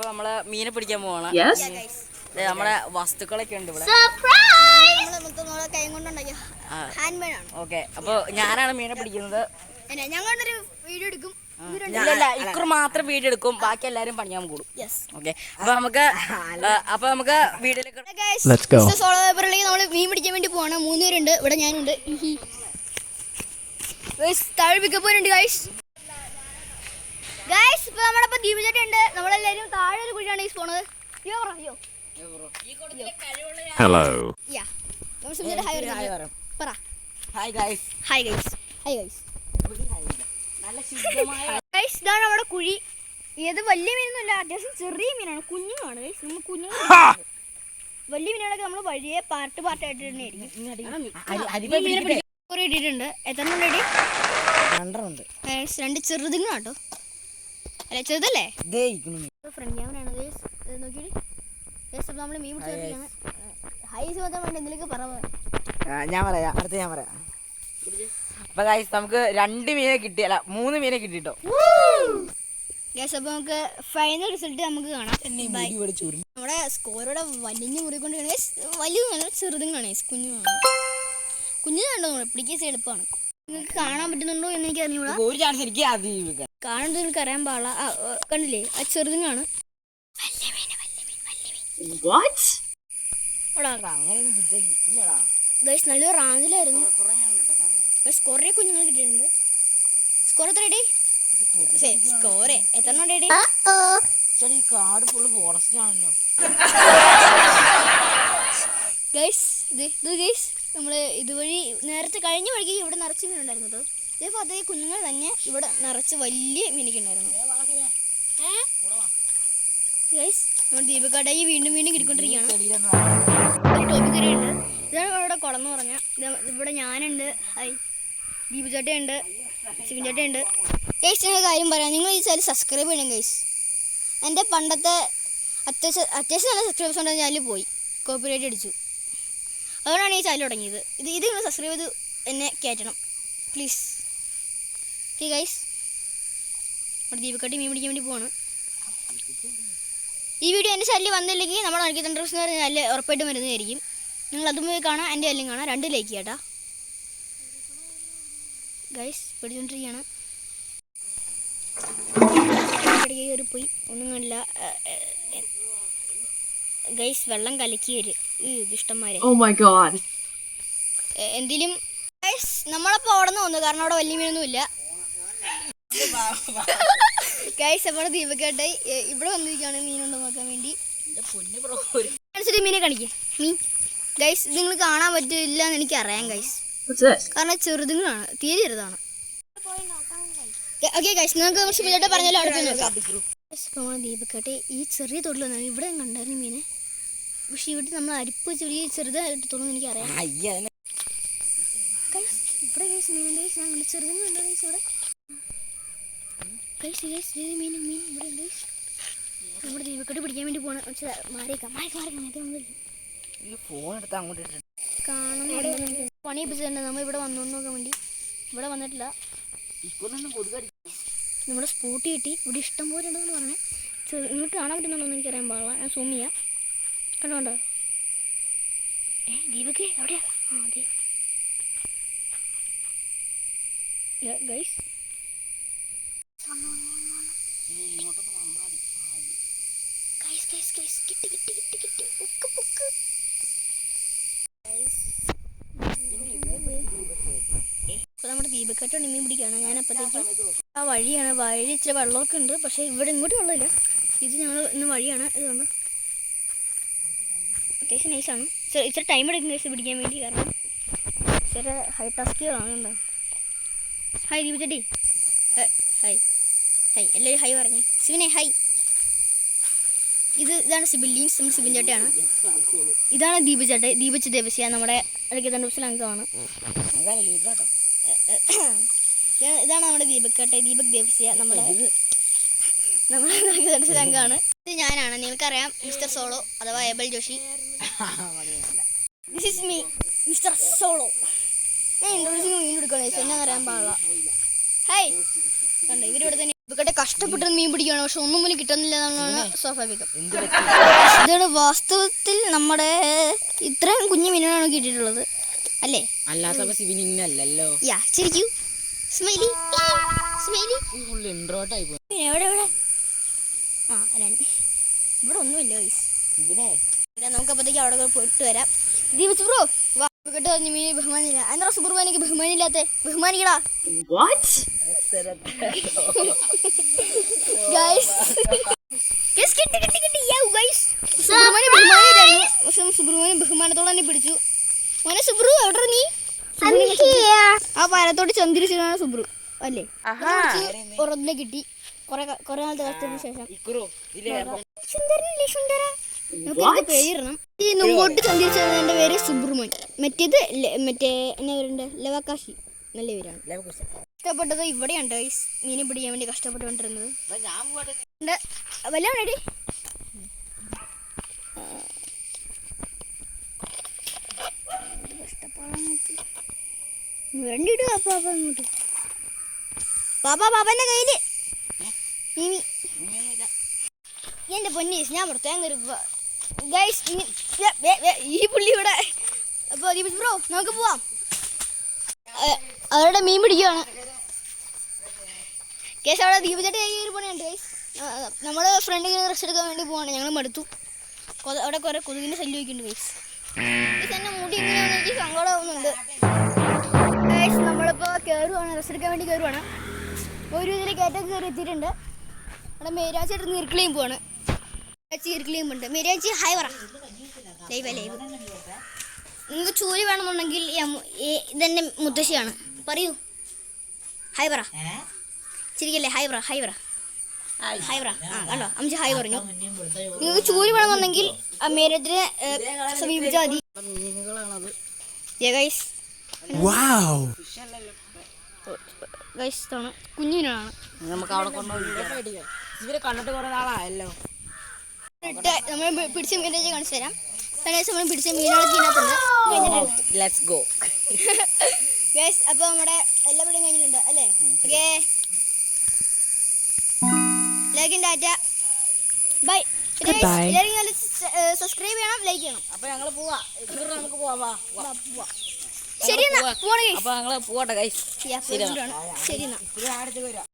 അപ്പൊ നമ്മള് മീനെ പിടിക്കാൻ പോവാണ്. നമ്മളെ വസ്തുക്കളൊക്കെ ഉണ്ട് ഇവിടെ. ഓക്കെ, അപ്പൊ ഞാനാണ് മീനെ പിടിക്കുന്നത്. ഇക്കുറി മാത്രം വീഡിയോ എടുക്കും, ബാക്കി എല്ലാരും പണിയാൻ കൂടും. ഓക്കെ, അപ്പൊ നമുക്ക് വീഡിയോയിലേക്ക് മീൻ പിടിക്കാൻ വേണ്ടി പോവാണ്. 3 പേരുണ്ട് ഇവിടെ, ഞാനുണ്ട്. താഴെ പിക്കപ്പോരുണ്ട് ഗൈസ്. ഇപ്പൊ നമ്മളിപ്പോ ദീപചേട്ടുണ്ട്. നമ്മളെല്ലാരും താഴെ ഒരു കുഴിയാണ് പോണത്. ഹലോ. ഇതാണ് നമ്മുടെ കുഴി. ഇത് വലിയ മീനൊന്നുമില്ല, അത്യാവശ്യം ചെറിയ മീനാണ്, കുഞ്ഞുമാണ്. നമ്മൾ കുഞ്ഞു വലിയ മീനുകളൊക്കെ നമ്മൾ വഴിയെ പാർട്ടായിട്ട് തന്നെ ഇട്ടിട്ടുണ്ട്. എത്ര റെഡി? 2 ചെറുതുങ്ങളാട്ടോ. അല്ല ചെറുതല്ലേ? ഫ്രണ്ട് ക്യാമറയാണ് നോക്കിയിട്ട്. നമ്മള് മീൻ പിടിച്ചോണ്ടിരിക്കുകയാണ്. ഹൈസ് മാത്രം വേണ്ട, എന്തെങ്കിലും ഞാൻ പറയാം. അപ്പൊ ഗൈസ് നമുക്ക് 2 മീനെ കിട്ടി, അല്ല 3 മീനെ കിട്ടിട്ടോ. അപ്പൊ നമുക്ക് ഫൈനൽ റിസൾട്ട് നമുക്ക് കാണാം. നമ്മുടെ സ്കോറോടെ വലിഞ്ഞ് മുറിക്കൊണ്ടിരിക്കുകയാണ്. വലിയ ചെറുതുങ്ങളാണ്, കുഞ്ഞു കണ്ടോ, പിടിക്കാൻ എളുപ്പമാണ്. നിങ്ങൾക്ക് കാണാൻ പറ്റുന്നുണ്ടോ എന്ന് എനിക്ക് അറിഞ്ഞൂടാ. കാണുന്നത് നിങ്ങൾക്ക് അറിയാൻ പാടില്ല. കണ്ടില്ലേ, ആ ചെറുതുങ്ങളാണ്. നല്ലൊരു റാഞ്ചിലായിരുന്നു. കുറെ കുഞ്ഞുങ്ങൾ കിട്ടിയിട്ടുണ്ട്. സ്കോർ എത്ര റെഡി? സ്കോറെ എത്ര റെഡി? കാട് ഫുള്ള് ഫോറസ്റ്റ് ആണല്ലോ ഗൈസ്. നമ്മള് ഇതുവഴി നേരത്തെ കഴിഞ്ഞ വഴിക്ക് ഇവിടെ നിറച്ച് മീനുണ്ടായിരുന്നു കേട്ടോ. ഇതേപോലെ അതേ കുഞ്ഞുങ്ങൾ തന്നെ ഇവിടെ നിറച്ച് വലിയ മീനൊക്കെ ഉണ്ടായിരുന്നു. ഗൈസ്, നമ്മൾ ദീപക്കാട്ടായി വീണ്ടും കിട്ടിക്കൊണ്ടിരിക്കുകയാണ്. ടോപ്പിക്കറിയുണ്ട്. ഇതാണ് ഇവിടെ കുളം എന്ന് പറഞ്ഞാൽ. ഇവിടെ ഞാനുണ്ട്, ദീപചേട്ടയുണ്ട്, ശിവൻ ചേട്ടയുണ്ട്. ഗൈസ്, നിങ്ങൾ കാര്യം പറയാം, നിങ്ങൾ ഈ ചാനൽ സബ്സ്ക്രൈബ് ചെയ്യണം ഗൈസ്. എൻ്റെ പണ്ടത്തെ അത്യാവശ്യം നല്ല സബ്സ്ക്രൈബേഴ്സ് ഉണ്ടെങ്കിൽ ചാനൽ പോയി കോപ്പിറൈറ്റ് അടിച്ചു. അതുകൊണ്ടാണ് ഈ ചാനൽ തുടങ്ങിയത്. ഇത് നിങ്ങൾ സബ്സ്ക്രൈബ് ചെയ്ത് എന്നെ കയറ്റണം പ്ലീസ്. ഓക്കെ ഗൈസ്, നമ്മുടെ ദീപക്കാട്ടി മീൻ പിടിക്കാൻ വേണ്ടി പോവാണ്. ഈ വീഡിയോ എൻ്റെ ചാനലിൽ വന്നില്ലെങ്കിൽ നമ്മുടെ അണിക്ക് തണ്ടർസ് എന്ന് പറഞ്ഞ ചാനൽ ഉറപ്പായിട്ടും വരുന്നതായിരിക്കും. നിങ്ങൾ അതും പോയി കാണാം, എൻ്റെ ചാനലും കാണാം. 2 ലൈക്ക് ചെയ്യാട്ടാ ഗൈസ്. പിടിച്ചോണ്ടിരിക്കുകയാണ്. ഇടയ്ക്ക് കയറി പോയി, ഒന്നും കണ്ടില്ല ഗൈസ്. വെള്ളം കലക്കി വരും ഇഷ്ടന്മാരെ. എന്തിലും ഗൈസ് നമ്മളപ്പോൾ അവിടെ നിന്ന് വന്നു, കാരണം അവിടെ വലിയ മീനൊന്നും ഇല്ല ഗൈസ്. അപ്പോൾ ദീപക്കാട്ടായി ഇവിടെ വന്നിരിക്കുകയാണ് മീനുണ്ടോ നോക്കാൻ വേണ്ടി. മീനെ കാണിക്കാം. മീൻ ഗൈസ്, ഇത് നിങ്ങൾ കാണാൻ പറ്റില്ല എന്ന് എനിക്ക് അറിയാം ഗൈസ്, കാരണം ചെറുതുങ്ങളാണ്, തീരെ ചെറുതാണ്. ഓക്കെ ഗൈസ്, നിങ്ങൾക്ക് ശിവചേട്ട പറഞ്ഞാലും അവിടെ പോയി നോക്കാം. നമ്മൾ ദീപക്കാട്ടെ ഈ ചെറിയ തൊഴിൽ വന്നാണ്. ഇവിടെ കണ്ടായിരുന്നു മീനെ, പക്ഷെ ഇവിടെ നമ്മൾ അരിപ്പ് ചെറുതായിട്ട് തോന്നുന്നു എനിക്കറിയാം. ഇവിടെ ഗൈസ് മീനുണ്ട് ഗൈസ്, ഞാൻ കണ്ടു ചെറുതുങ്ങളുണ്ട് ഗൈസ് ഇവിടെ. മീൻ ഇവിടെ ഉണ്ട്. നമ്മുടെ ദീപക്കാട്ട് പിടിക്കാൻ വേണ്ടി പോകണം. പണി എപ്പിച്ചിട്ടുണ്ട്. നമ്മൾ ഇവിടെ വന്നു നോക്കാൻ വേണ്ടി. ഇവിടെ വന്നിട്ടില്ല. നമ്മുടെ സ്പോട്ട് കിട്ടി. ഇവിടെ ഇഷ്ടം പോലെ ഉണ്ടെന്ന് പറഞ്ഞേ. നിങ്ങൾക്ക് കാണാൻ പറ്റുന്നുണ്ടോന്ന് എനിക്കറിയാൻ പാടില്ല. ഞാൻ സൂം ചെയ്യാം. കണ്ടോ ദീപക്ക് എവിടെയാ? അതെ ഗൈസ്, നമ്മുടെ ദീപക്കാട്ട് മീൻ പിടിക്കുകയാണ്. ഞാൻ അപ്പോഴത്തേക്കും ആ വഴിയാണ്. വഴി ഇച്ചിരി വെള്ളമൊക്കെ ഉണ്ട്, പക്ഷേ ഇവിടെ ഇങ്ങോട്ട് വെള്ളമില്ല. ഇത് ഞങ്ങൾ ഇന്ന് വഴിയാണ്. ഇതുകൊണ്ട് അത്യാവശ്യം നൈസാണ്. ഇച്ചിരി ടൈം എടുക്കും കേസ് പിടിക്കാൻ വേണ്ടി, കാരണം ഇച്ചിരി ഹൈ ടാസ്കുകളാണ്. ഉണ്ടോ ഹായ് ദീപചേട്ടി. ഹൈ എല്ലാവരും ഹൈ പറഞ്ഞേ. ശിവനെ ഹൈ. ഇതാണ് സിബിലീൻസ്, നമ്മുടെ ശിവൻ ചേട്ടയാണ്. ഇതാണ് ദീപച്ച് ദേവസ്യ, നമ്മുടെ ഇടയ്ക്ക് തണ്ടൂസിൽ അംഗമാണ്. ഇതാണ് നമ്മുടെ ദീപക് ദേവസ്യ, നമ്മുടെ തണ്ടൂസിൽ അംഗമാണ്. ഇത് ഞാനാണ്, നിങ്ങൾക്കറിയാം, മിസ്റ്റർ സോളോ അഥവാ Abel Joshi. This is me, mister Solo. ഞാൻ ഇൻട്രോഡ്യൂസിങ് മീൻ എടുക്കണം, എന്നാ അറിയാൻ പാടില്ല. ഹായ് കണ്ടോ, ഇവരിവിടെ തന്നെ ഇവിടെ കഷ്ടപ്പെട്ട് മീൻ പിടിക്കുകയാണ്, പക്ഷെ ഒന്നും പോലും കിട്ടുന്നില്ല എന്നാണ് സ്വാഭാവികം. ഇതാണ് വാസ്തവത്തിൽ നമ്മുടെ ഇത്രയും കുഞ്ഞു മീനാണ് കിട്ടിയിട്ടുള്ളത് അല്ലേ? അല്ലാത്തപ്പോ സിവിനിങ്ങല്ലോ. യാ ശരിക്കും സ്മൈലി സ്മൈലി എവിടെ എവിടെ ആ ഇവിടെ ഒന്നുമില്ല നമുക്ക് അപ്പത്തേക്ക് അവിടെ പോയിട്ട് വരാം. ദീപിച്ച് ബ്രോ വാ കേട്ടോ, മീൻ ബഹുമാനില്ല. എന്താ സുബ്രഹ്മണ്യക്ക് ബഹുമാനില്ലാത്ത? ബഹുമാനിക്കടാ സുബ്രഹ്മണ്യം ബഹുമാനത്തോടെ തന്നെ പിടിച്ചു. മോനെ സുബ്രു എവിടെ നീ? ആ പാലത്തോട് ചന്തിരിച്ചാണ് സുബ്രു അല്ലേ? ഉറന്നെ കിട്ടി കൊറേ നാളത്തെ കഷ്ടത്തിന് ശേഷം. പേരിടണം. ഈ മുമ്പോട്ട് ചന്തിരിച്ചതിന്റെ പേര് സുബ്രഹ്മണ്യൻ, മറ്റേത് മറ്റേ എന്നാ പേരുണ്ട് ലവകാശി, നല്ല പേരാണ്. കഷ്ടപ്പെട്ടത് ഇവിടെയുണ്ട് മീനെ പിടിക്കാൻ വേണ്ടി കഷ്ടപ്പെട്ടുകൊണ്ടിരുന്നത്. വല്ല റെഡി രണ്ടിടുക അങ്ങോട്ട് പാപ്പാന്റെ കയ്യില് മീമി. എന്റെ പൊന്നീസ് ഞാൻ പുറത്തേക്ക് ഈ പുള്ളി ഇവിടെ. അപ്പൊ ദീപക് ബ്രോ നമുക്ക് പോവാം. അവരുടെ മീൻ പിടിക്കുകയാണ് കേസ്. അവിടെ ദീപചേട്ടൻ കയറി പോണുണ്ട് ഗൈസ്. നമ്മുടെ ഫ്രണ്ടിൽ റെസ്റ്റ് എടുക്കാൻ വേണ്ടി പോവാണ്. ഞങ്ങൾ മടുത്തു. അവിടെ കുറെ കൊതുകിന്റെ ശല്യം വയ്ക്കുന്നുണ്ട് ഗൈസ്. എന്നെ മുടി ഇങ്ങനെയാണെന്ന് എനിക്ക് സങ്കടമാവുന്നുണ്ട് ഗൈസ്. നമ്മളിപ്പോൾ കയറുവാണ്, റെസ്റ്റ് എടുക്കാൻ വേണ്ടി കയറുവാണ്. ഒരു ഇതിൽ കയറ്റം കയറി എത്തിയിട്ടുണ്ട്. അവിടെ മേരാച്ചേട്ടൻ നീർക്കിളിയും പോവാണ്. നീർക്കിളിയും ഉണ്ട്. മേരാച്ചി ഹായ് പറ. Live live. നിങ്ങൾക്ക് ചൂരി വേണമെന്നുണ്ടെങ്കിൽ ഇതെന്നെ മുത്തശ്ശിയാണ്. പറയൂ ഹായ് പറ. ശരിക്കല്ലേ? ഹായ് പറ ഹായ് പറ ഹായ് പറ. ആ കണ്ടോ അമ്മച്ചി ഹായ് പറഞ്ഞു. നിങ്ങൾക്ക് ചൂരി വേണമെന്നുണ്ടെങ്കിൽ മേരത്തിനെ സമീപിച്ചാൽ മതി. കുഞ്ഞിനാണ്. നമുക്ക് അവിടെ കൊണ്ടുപോയി ഇവരെ കണ്ടിട്ട് കുറെ നാളായല്ലോ. നമ്മൾ പിടിച്ച മീനെ കാണിച്ചു തരാം. നമ്മൾ പിടിച്ച മീനുകളൊക്കെ ഇതിനകത്തുണ്ട്. Let's go guys. അപ്പോൾ നമ്മുടെ എല്ലാ പിടിയും കഴിഞ്ഞിട്ടുണ്ട് അല്ലേ? ഓക്കേ ലൈക്കും ടാറ്റ ബൈ. എല്ലാവരും സബ്സ്ക്രൈബ് ചെയ്യണം, ലൈക്ക് ചെയ്യണം. അപ്പൊ ഞങ്ങള് പോവാ. നമുക്ക് പോവാ. ശരി എന്നാ പോവാണ്. അപ്പൊ ഞങ്ങള് പോട്ടെ ഗൈസ്. ശരി എന്നാ.